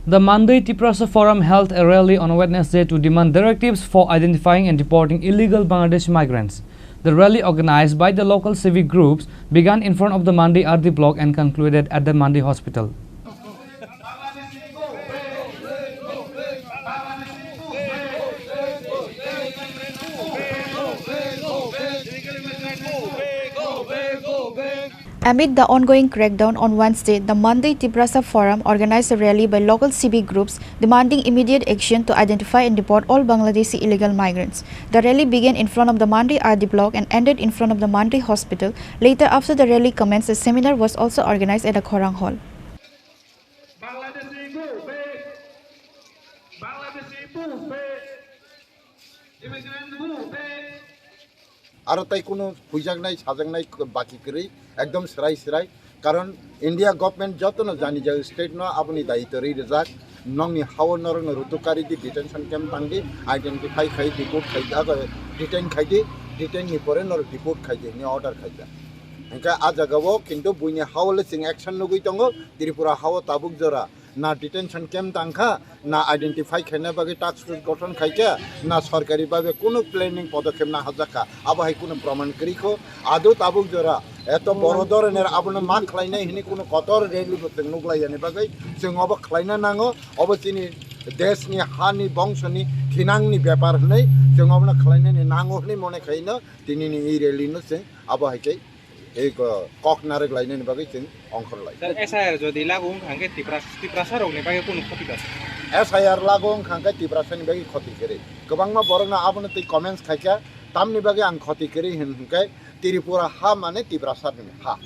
The Mandwi Tiprasa Forum held a rally on Wednesday to demand directives for identifying and deporting illegal Bangladesh migrants. The rally, organized by the local civic groups, began in front of the Mandwi RD Block and concluded at the Mandwi Hospital. Amid the ongoing crackdown on Wednesday, the Mandwi Tiprasa Forum organized a rally by local civic groups demanding immediate action to identify and deport all Bangladeshi illegal migrants. The rally began in front of the Mandwi RD Block and ended in front of the Mandwi Hospital. Later, after the rally commenced, a seminar was also organized at the Khorang Hall. আর তাই কোনো ফুজাগনাই সাজাগনাই বাকি করে একদম সেরাই কারণ India government যত না জানি যে স্টেট ন আপনি দায়িত্ব রই রেজাক নংনি হাওর নরং রুতুকারি দি ডিটেনশন ক্যাম্প তাঙ্গি আইডেন্টিফাই খাই ডিপোর্ট খাই ডিটেন খাইদি ডিটেন নি পরে নর ডিপোর্ট খাইদি নি অর্ডার খাইদা এনকা আ জাগাবো কিন্তু বুইনি হাওলে সিং অ্যাকশন নগুই তঙ্গ ত্রিপুরা হাও তাবুক জরা না ডিটেনশন ক্যাম্প তাঙ্খা না আইডেন্টিফাই খাইনা বাগে টাস্ক ফোর্স গঠন খাইকা না সরকারিভাবে কোনো প্ল্যানিং পদক্ষেপ না হাজাকা আবহাই কোনো প্রমাণ করিখো আদৌ তাবুক জরা এত বড় ধরনের আপনার মা খাইনাই হিনি কোনো কতর রেলি করতে নুগলাইয়ানি বাগে जों অব খাইনা নাঙো অব চিনি দেশনি হানি বংশনি খিনাংনি ব্যাপার হनै जों অবনা খাইনানি নাঙো হनै মনে খাইনো দিনিনি এই রেলিনো जों আবহাইকে এই কক নারেক লাইনানি বাগে जों অংকর লাই এসআইআর যদি লাগু খাঙ্গে তিপ্রাসা রংনি বাগে কোনো ক্ষতি আছে এসআইআর লাগু খাঙ্গে তিপ্রাসানি বাগে ক্ষতি করে গোबांमा বরনা আপনি তৈ কমেন্টস খাইকা তামনি বাগে আং ক্ষতি করে হিনকাই Tripura ha mane Tiprasa ha.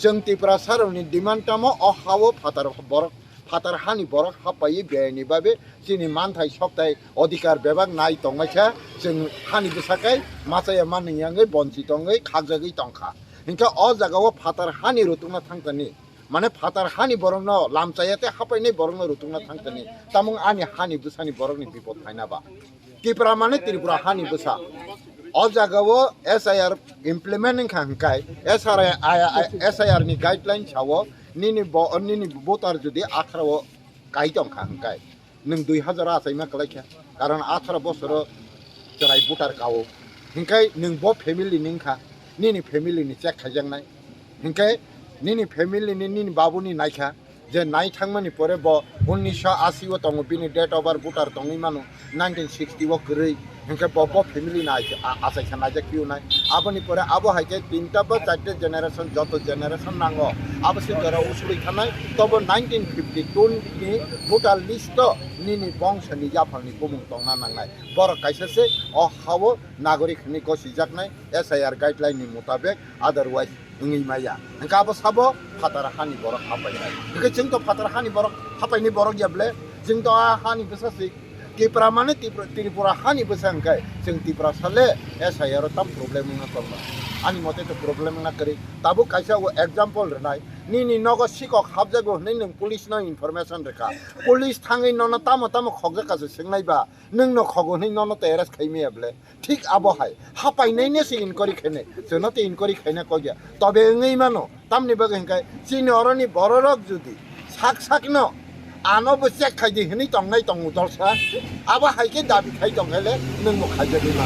Jeng Tiprasa ni demand tamo o hawo fatar hani borok ha payi beni babe sini manthai soktai odikar bebak nai tongmacha jeng hani besakai masaya mani yangai bonsi tongai khagjagai tongkha. Hinka o jagao fatar hani rutungna thangtani. Mane fatar hani borok no lamchayate ha payi borok no rutungna thangtani. Tamung ani hani busani borok ni bipod thaina ba. Tripura mane Tripura hani busa. All jagawo SIR implementing hangkai SIR ni guideline chawo nini voter jodi 18 kaitong hangkai nung 2000 asai ma kalakha karon 18 বছর jarai voter kawo hingkai nung bo family ningkha nini family ni check khajangnai hingkai nini family ni nini babu ni naikha je nai thangmani pore bo 1980 o tongo bini date of birth voter tongi manu 1960 o krei hingkai bo family na asai khana je kiu nai aboni pore abo haike tinta ba chatte generation joto generation nango abose jara usuri khanai tobo 1952 ni voter list nini bongshani japhani bumung tongna nangnai bor kaisase o hawo nagorik ni kosijaknai SIR guideline ni mutabek otherwise ngi maya engka abo sabo fatara hani borok hapai nai jeng to fatara hani borok hapai ni borok yable jeng to hani besasi Tripura mane Tripura hani besangkai jeng Tripura sale SIR tam problem na tolma ani mote to problem na kari tabu kaisa o example renai nini nogo sikok habjago nei nung police no information rekha police thangai nono tamo khogja kasu singnai ba nung no khogo nei nono te arrest khaimi able ঠিক abo hai hapai nei ne sin kori khene jono te in kori khaina kogya tobe ngei mano tamni baga hinkai chini oroni bororok judi sak no ano bo check khaidi hini tongnai tongu dolsa abo hai ke dabi khai tonghele nung mo khajadi ma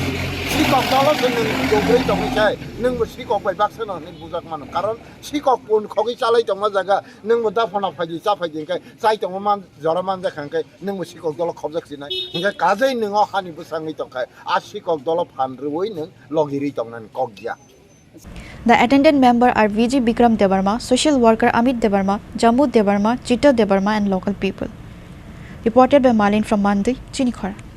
sikok dolo nung dogrei tongi chai nung bo sikok bai baksano ni bujak mano karon sikok pun khogi chalai tongma jaga nung bo da phona phaji cha phaji kai chai tongma man joraman jakhangkai nung bo sikok dolo khobjak sinai hinga kajai nung hani busangi tongkai a sikok dolo phanrui nung logiri tongnan kogya. The attendant member are VG Bikram Debarma, social worker Amit Debarma, Jambu Debarma, Chita Debarma and local people. Reported by Malin from Mandwi, Chini Khorang.